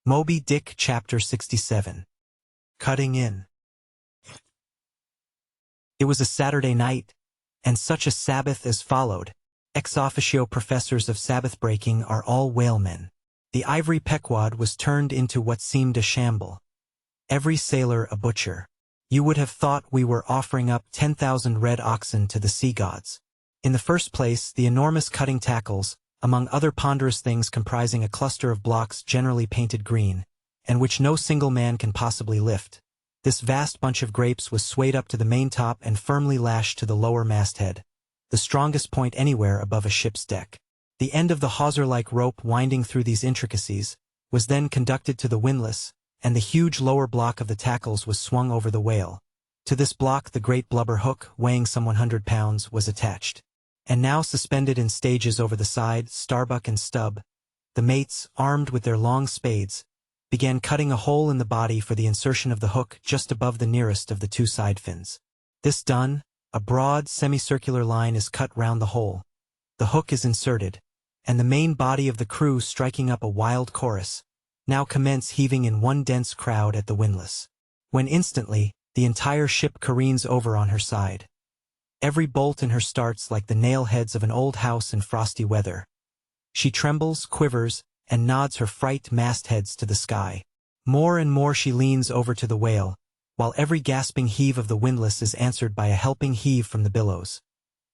Moby Dick Chapter 67. Cutting In. It was a Saturday night, and such a Sabbath as followed. Ex officio professors of Sabbath-breaking are all whalemen. The ivory Pequod was turned into what seemed a shamble. Every sailor a butcher. You would have thought we were offering up 10,000 red oxen to the sea gods. In the first place, the enormous cutting tackles, among other ponderous things comprising a cluster of blocks generally painted green, and which no single man can possibly lift. This vast bunch of grapes was swayed up to the maintop and firmly lashed to the lower masthead, the strongest point anywhere above a ship's deck. The end of the hawser-like rope winding through these intricacies was then conducted to the windlass, and the huge lower block of the tackles was swung over the whale. To this block the great blubber hook, weighing some 100 pounds, was attached. And now suspended in stages over the side, Starbuck and Stubb, the mates, armed with their long spades, began cutting a hole in the body for the insertion of the hook just above the nearest of the two side fins. This done, a broad, semicircular line is cut round the hole. The hook is inserted, and the main body of the crew, striking up a wild chorus, now commence heaving in one dense crowd at the windlass, when instantly the entire ship careens over on her side. Every bolt in her starts like the nail heads of an old house in frosty weather. She trembles, quivers, and nods her fright mastheads to the sky. More and more she leans over to the whale, while every gasping heave of the windlass is answered by a helping heave from the billows,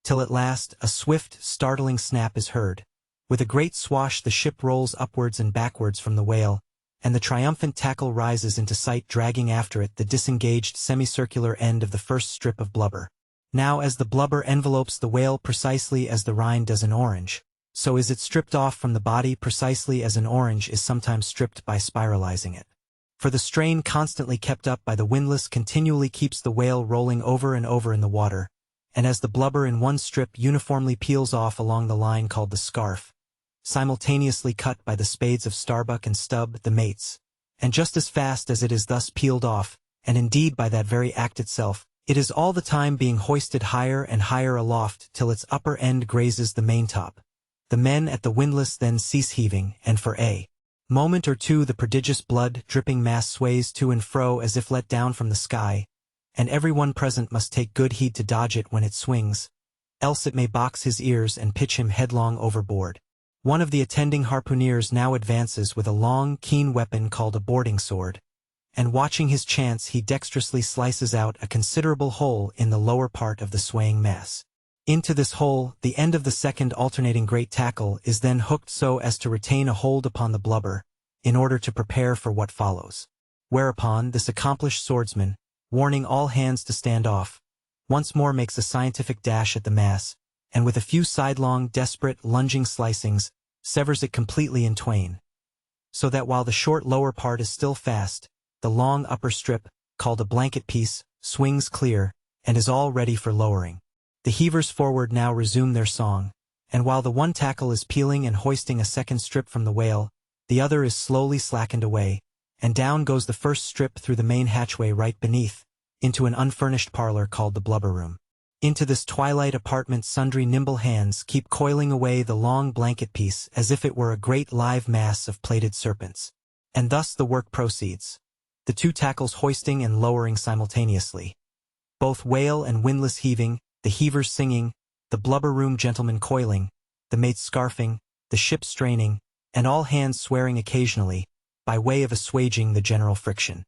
till at last a swift, startling snap is heard. With a great swash the ship rolls upwards and backwards from the whale, and the triumphant tackle rises into sight, dragging after it the disengaged semicircular end of the first strip of blubber. Now as the blubber envelopes the whale precisely as the rind does an orange, so is it stripped off from the body precisely as an orange is sometimes stripped by spiralizing it. For the strain constantly kept up by the windlass continually keeps the whale rolling over and over in the water, and as the blubber in one strip uniformly peels off along the line called the scarf, simultaneously cut by the spades of Starbuck and Stubb, the mates, and just as fast as it is thus peeled off, and indeed by that very act itself, it is all the time being hoisted higher and higher aloft till its upper end grazes the maintop. The men at the windlass then cease heaving, and for a moment or two the prodigious blood-dripping mass sways to and fro as if let down from the sky, and every one present must take good heed to dodge it when it swings, else it may box his ears and pitch him headlong overboard. One of the attending harpooneers now advances with a long, keen weapon called a boarding sword, and watching his chance he dexterously slices out a considerable hole in the lower part of the swaying mass. Into this hole, the end of the second alternating great tackle is then hooked so as to retain a hold upon the blubber, in order to prepare for what follows. Whereupon, this accomplished swordsman, warning all hands to stand off, once more makes a scientific dash at the mass, and with a few sidelong, desperate, lunging slicings, severs it completely in twain, so that while the short lower part is still fast, the long upper strip, called a blanket piece, swings clear, and is all ready for lowering. The heavers forward now resume their song, and while the one tackle is peeling and hoisting a second strip from the whale, the other is slowly slackened away, and down goes the first strip through the main hatchway right beneath, into an unfurnished parlor called the blubber room. Into this twilight apartment sundry nimble hands keep coiling away the long blanket piece as if it were a great live mass of plaited serpents. And thus the work proceeds, the two tackles hoisting and lowering simultaneously, both whale and windlass heaving, the heavers singing, the blubber room gentlemen coiling, the mates scarfing, the ship straining, and all hands swearing occasionally, by way of assuaging the general friction.